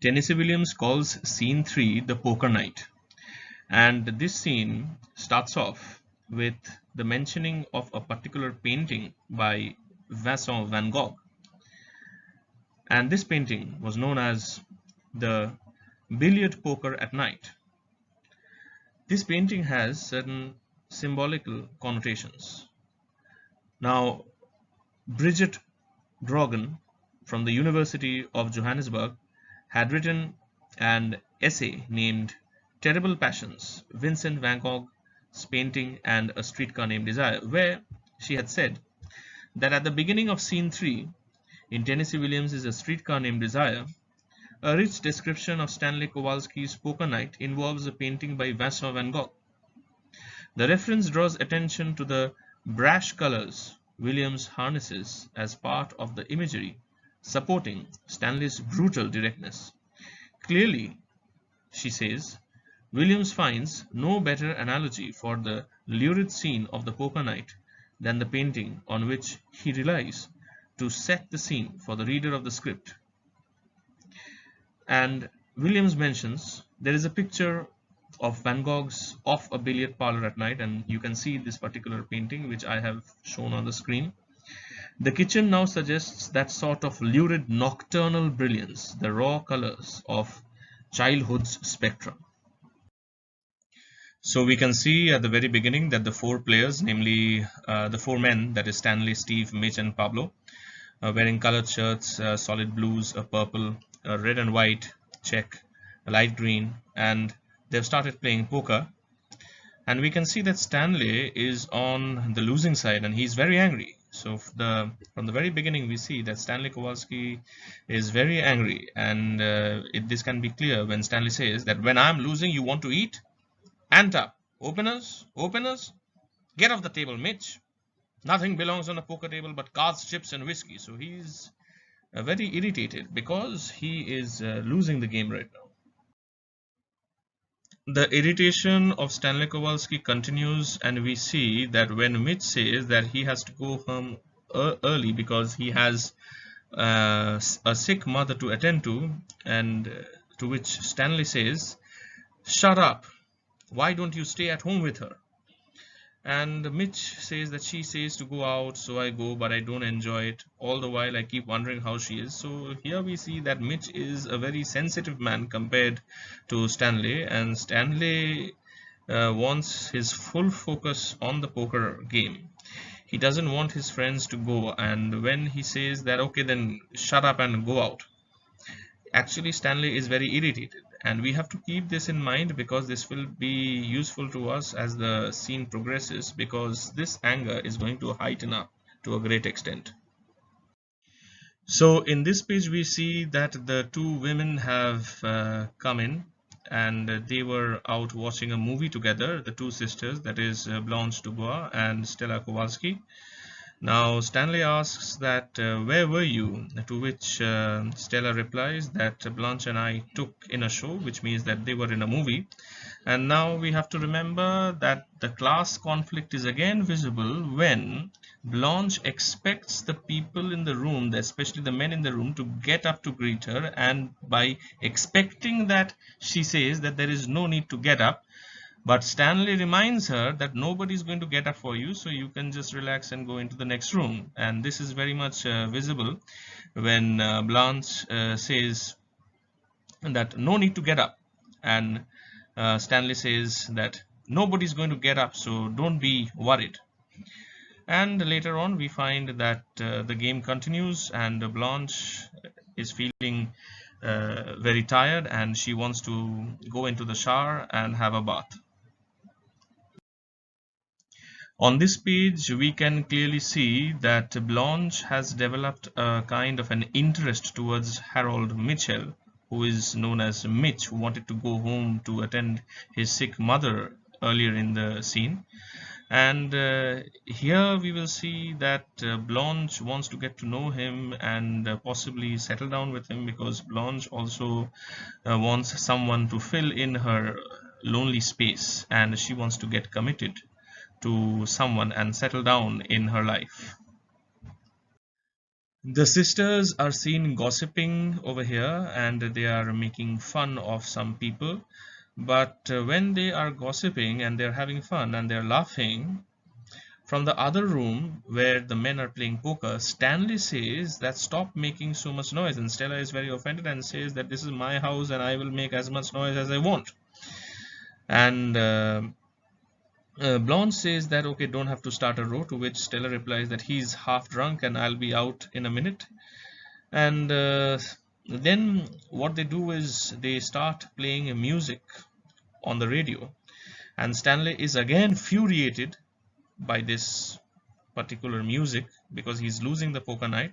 Tennessee Williams calls scene 3 the poker night. And this scene starts off with the mentioning of a particular painting by Vincent van Gogh. And this painting was known as the billiard poker at night. This painting has certain symbolical connotations. Now, Bridget Drogan from the University of Johannesburg had written an essay named Terrible Passions, Vincent van Gogh's Painting and A Streetcar Named Desire, where she had said that at the beginning of scene 3 in Tennessee Williams' A Streetcar Named Desire, a rich description of Stanley Kowalski's Poker Night involves a painting by Vincent van Gogh. The reference draws attention to the brash colors Williams harnesses as part of the imagery, supporting Stanley's brutal directness. Clearly, she says, Williams finds no better analogy for the lurid scene of the poker night than the painting on which he relies to set the scene for the reader of the script. And Williams mentions there is a picture of Van Gogh's off a billiard parlor at night, and you can see this particular painting which I have shown on the screen. The kitchen now suggests that sort of lurid nocturnal brilliance, the raw colors of childhood's spectrum. So we can see at the very beginning that the four players, namely the four men, that is Stanley, Steve, Mitch and Pablo, wearing colored shirts, solid blues, a purple, a red and white check, a light green, and they've started playing poker. And we can see that Stanley is on the losing side and he's very angry. So from the very beginning we see that Stanley Kowalski is very angry, and this can be clear when Stanley says that when I'm losing you want to eat? Ant up. Openers, get off the table, Mitch. Nothing belongs on a poker table but cards, chips and whiskey. So he's very irritated because he is losing the game right now. The irritation of Stanley Kowalski continues, and we see that when Mitch says that he has to go home early because he has a sick mother to attend to, and to which Stanley says, "Shut up. Why don't you stay at home with her?" And Mitch says that she says to go out, so I go, but I don't enjoy it. All the while I keep wondering how she is. So here we see that Mitch is a very sensitive man compared to Stanley, and Stanley wants his full focus on the poker game. He doesn't want his friends to go, and when he says that okay then shut up and go out, actually Stanley is very irritated. And we have to keep this in mind because this will be useful to us as the scene progresses, because this anger is going to heighten up to a great extent. So in this page we see that the two women have come in, and they were out watching a movie together, the two sisters, that is Blanche Dubois and Stella Kowalski. Now Stanley asks that where were you, to which Stella replies that Blanche and I took in a show, which means that they were in a movie. And now we have to remember that the class conflict is again visible when Blanche expects the people in the room, especially the men in the room, to get up to greet her, and by expecting that, she says that there is no need to get up. But Stanley reminds her that nobody is going to get up for you, so you can just relax and go into the next room. And this is very much visible when Blanche says that no need to get up, and Stanley says that nobody is going to get up, so don't be worried. And later on we find that the game continues, and Blanche is feeling very tired, and she wants to go into the shower and have a bath. On this page we can clearly see that Blanche has developed a kind of an interest towards Harold Mitchell, who is known as Mitch, who wanted to go home to attend his sick mother earlier in the scene. And here we will see that Blanche wants to get to know him and possibly settle down with him, because Blanche also wants someone to fill in her lonely space, and she wants to get committed to someone and settle down in her life. The sisters are seen gossiping over here, and they are making fun of some people. But when they are gossiping and they're having fun and they're laughing, from the other room where the men are playing poker, Stanley says that stop making so much noise. And Stella is very offended and says that this is my house and I will make as much noise as I want. And Blanche says that okay, don't have to start a row, to which Stella replies that he's half drunk and I'll be out in a minute. And then what they do is they start playing music on the radio, and Stanley is again infuriated by this particular music because he's losing the poker night.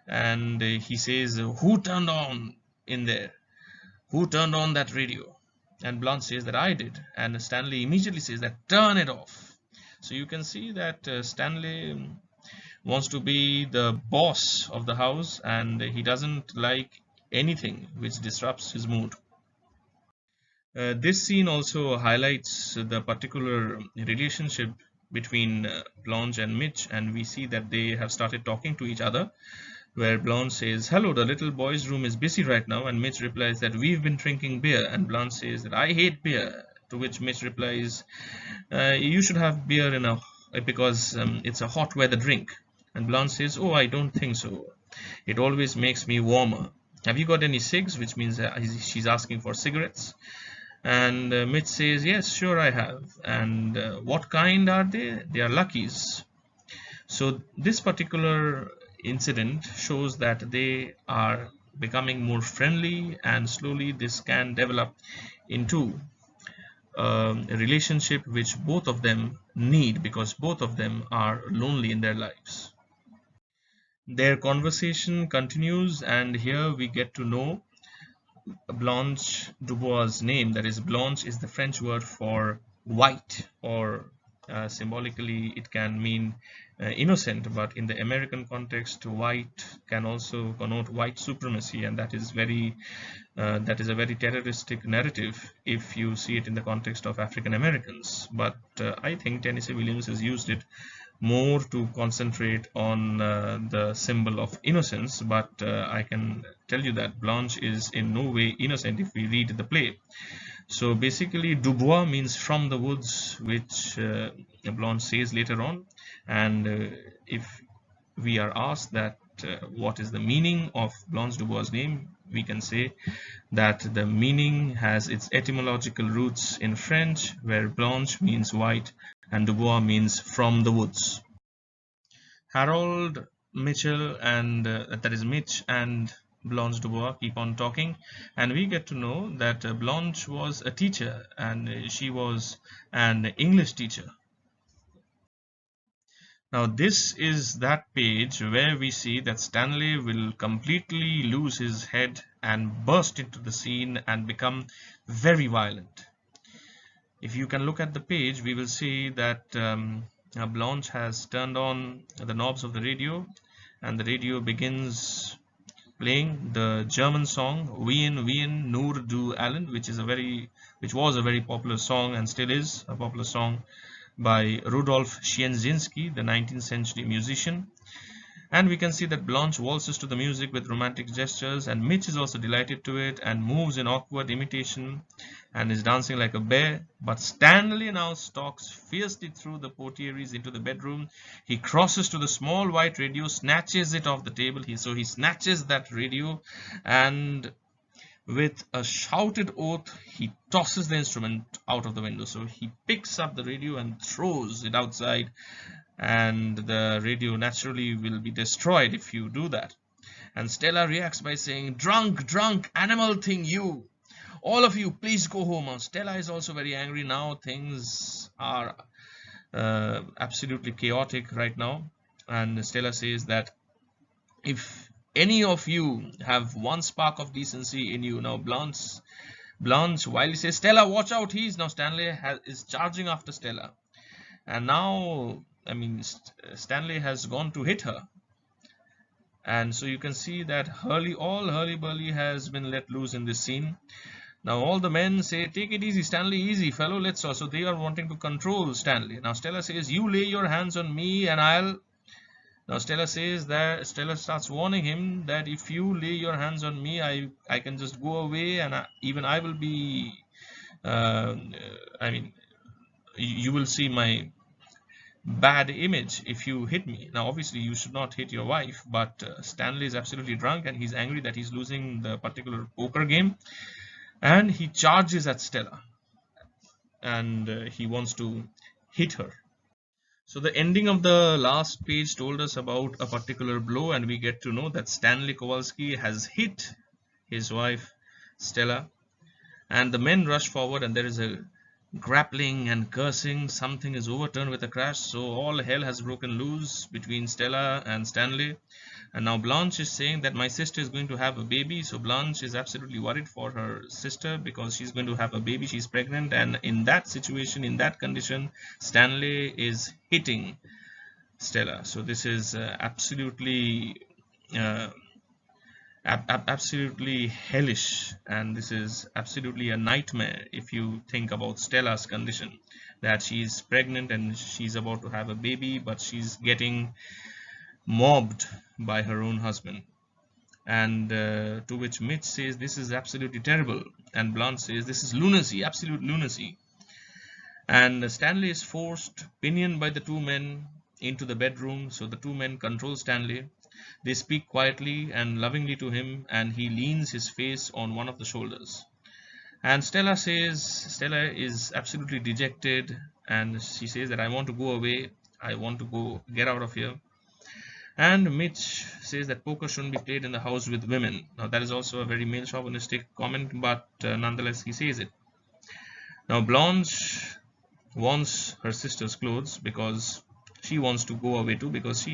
And he says, who turned on in there? Who turned on that radio? And Blanche says that I did, and Stanley immediately says that turn it off. So you can see that Stanley wants to be the boss of the house, and he doesn't like anything which disrupts his mood. This scene also highlights the particular relationship between Blanche and Mitch, and we see that they have started talking to each other, where Blanche says, hello, the little boy's room is busy right now, and Mitch replies that we've been drinking beer, and Blanche says that I hate beer, to which Mitch replies, you should have beer because it's a hot weather drink. And Blanche says, oh, I don't think so. It always makes me warmer. Have you got any cigs? Which means she's asking for cigarettes. And Mitch says, yes, sure I have. And what kind are they? They are Luckies. So this particular incident shows that they are becoming more friendly, and slowly this can develop into a relationship which both of them need, because both of them are lonely in their lives. Their conversation continues, and here we get to know Blanche Dubois' name. That is, Blanche is the French word for white, or symbolically it can mean innocent, but in the American context, white can also connote white supremacy, and that is a very terroristic narrative if you see it in the context of African Americans. But I think Tennessee Williams has used it more to concentrate on the symbol of innocence, but I can tell you that Blanche is in no way innocent if we read the play. So basically, Dubois means from the woods, which Blanche says later on. And if we are asked that what is the meaning of Blanche Dubois' name, we can say that the meaning has its etymological roots in French, where Blanche means white and Dubois means from the woods. Harold Mitchell, and that is Mitch, and Blanche Dubois keep on talking, and we get to know that Blanche was a teacher, and she was an English teacher. Now this is that page where we see that Stanley will completely lose his head and burst into the scene and become very violent. If you can look at the page, we will see that Blanche has turned on the knobs of the radio, and the radio begins playing the German song Wien Wien Nur du Allen, which was a very popular song and still is a popular song by Rudolf Sienzinski, the 19th century musician. And we can see that Blanche waltzes to the music with romantic gestures, and Mitch is also delighted to it and moves in awkward imitation and is dancing like a bear. But Stanley now stalks fiercely through the portieres into the bedroom. He crosses to the small white radio, snatches it off the table. So he snatches that radio, and with a shouted oath, he tosses the instrument out of the window. So he picks up the radio and throws it outside, and the radio naturally will be destroyed if you do that. And Stella reacts by saying, drunk, drunk, animal thing, you. All of you, please go home. And Stella is also very angry now. Things are absolutely chaotic right now. And Stella says that if any of you have one spark of decency in you, now Blanche wildly says, Stella, watch out. Now Stanley is charging after Stella. And now, Stanley has gone to hit her. And so you can see that all hurly-burly has been let loose in this scene. Now all the men say, take it easy, Stanley, easy, fellow, let's go. So they are wanting to control Stanley. Now Stella says, you lay your hands on me and I'll... Now Stella starts warning him that if you lay your hands on me, I can just go away, and even I will be. Uh, I mean, you will see my bad image if you hit me. Now, obviously, you should not hit your wife, but Stanley is absolutely drunk and he's angry that he's losing the particular poker game, and he charges at Stella, and he wants to hit her. So the ending of the last page told us about a particular blow, and we get to know that Stanley Kowalski has hit his wife Stella, and the men rush forward, and there is a grappling and cursing. Something is overturned with a crash, so all hell has broken loose between Stella and Stanley. And now Blanche is saying that my sister is going to have a baby. So Blanche is absolutely worried for her sister because she's going to have a baby. She's pregnant, and in that situation, in that condition, Stanley is hitting Stella. So this is uh, absolutely hellish, and this is absolutely a nightmare if you think about Stella's condition, that she's pregnant and she's about to have a baby, but she's getting mobbed by her own husband. And to which Mitch says this is absolutely terrible, and Blanche says this is lunacy, absolute lunacy. And Stanley is forced, pinioned by the two men, into the bedroom. So the two men control Stanley. They speak quietly and lovingly to him, and he leans his face on one of the shoulders. And Stella is absolutely dejected, and she says that I want to go away, I want to get out of here. And Mitch says that poker shouldn't be played in the house with women. Now that is also a very male chauvinistic comment, but nonetheless he says it. Now Blanche wants her sister's clothes because she wants to go away too, because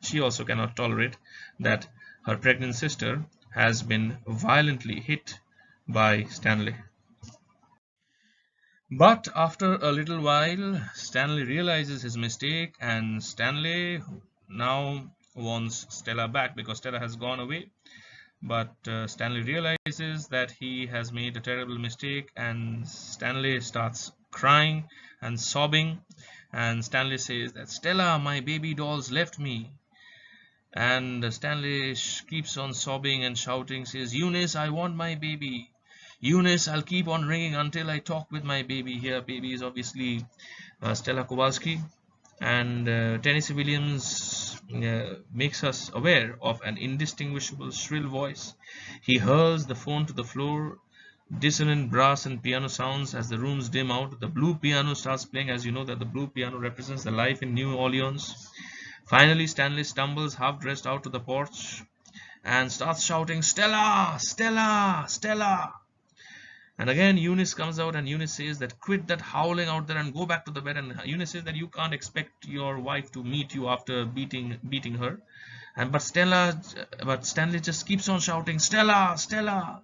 she also cannot tolerate that her pregnant sister has been violently hit by Stanley. But after a little while, Stanley realizes his mistake, and Stanley now wants Stella back because Stella has gone away. But Stanley realizes that he has made a terrible mistake, and Stanley starts crying and sobbing. And Stanley says that Stella, my baby dolls left me. And Stanley keeps on sobbing and shouting, says, Eunice, I want my baby. Eunice, I'll keep on ringing until I talk with my baby. Here, baby is obviously Stella Kowalski. And Tennessee Williams makes us aware of an indistinguishable shrill voice. He hurls the phone to the floor. Dissonant brass and piano sounds as the rooms dim out. The blue piano starts playing, as you know that the blue piano represents the life in New Orleans. Finally, Stanley stumbles half-dressed out to the porch and starts shouting, Stella! Stella! Stella! And again Eunice comes out, and Eunice says that quit that howling out there and go back to the bed. And Eunice says that you can't expect your wife to meet you after beating her. And but Stanley just keeps on shouting, Stella, Stella.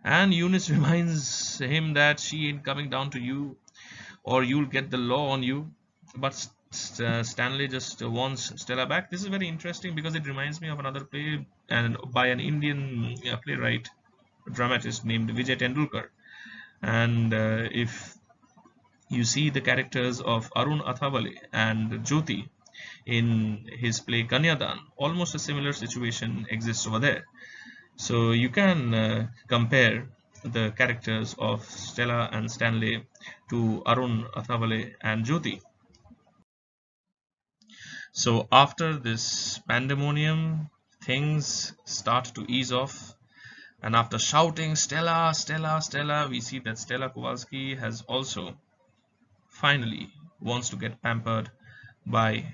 And Eunice reminds him that she ain't coming down to you, or you'll get the law on you. But Stanley just wants Stella back. This is very interesting because it reminds me of another play and by an Indian playwright, dramatist named Vijay Tendulkar. And if you see the characters of Arun Athavale and Jyoti in his play Kanyadan, almost a similar situation exists over there. So you can compare the characters of Stella and Stanley to Arun Athavale and Jyoti. So after this pandemonium, things start to ease off. And after shouting, Stella, Stella, Stella, we see that Stella Kowalski has also finally wants to get pampered by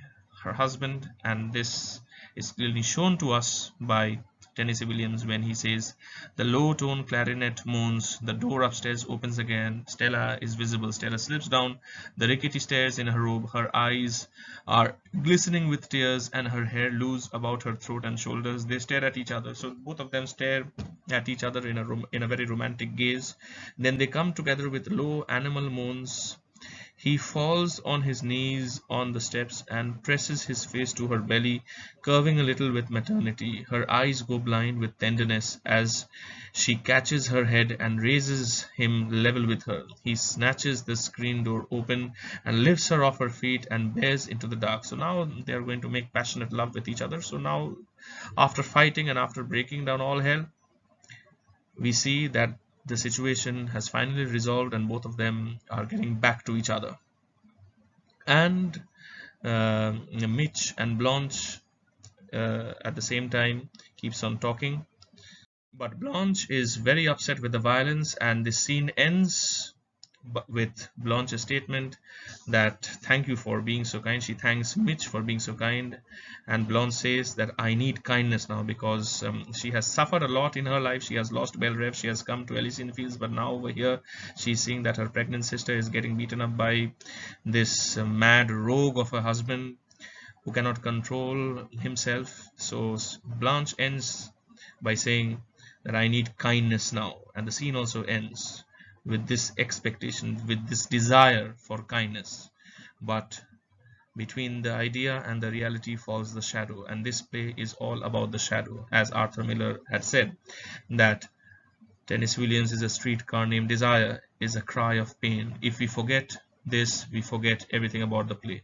her husband. And this is clearly shown to us by Tennessee Williams when he says, the low tone clarinet moans, the door upstairs opens again, Stella is visible, Stella slips down the rickety stairs in her robe, her eyes are glistening with tears and her hair loose about her throat and shoulders. They stare at each other, so both of them stare at each other in a very romantic gaze. Then they come together with low animal moans. He falls on his knees on the steps and presses his face to her belly, curving a little with maternity. Her eyes go blind with tenderness as she catches her head and raises him level with her. He snatches the screen door open and lifts her off her feet and bears into the dark. So now they are going to make passionate love with each other. So now, after fighting and after breaking down all hell, we see that the situation has finally resolved and both of them are getting back to each other. And Mitch and Blanche at the same time keeps on talking, but Blanche is very upset with the violence, and the scene ends with Blanche's statement that thank you for being so kind. She thanks Mitch for being so kind, and Blanche says that I need kindness now because she has suffered a lot in her life. She has lost Belrev, she has come to Elysian Fields, but now over here she's seeing that her pregnant sister is getting beaten up by this mad rogue of a husband who cannot control himself. So Blanche ends by saying that I need kindness now, and the scene also ends with this expectation, with this desire for kindness. But between the idea and the reality falls the shadow, and this play is all about the shadow. As Arthur Miller had said, that Tennessee Williams is a streetcar named Desire is a cry of pain. If we forget this, we forget everything about the play.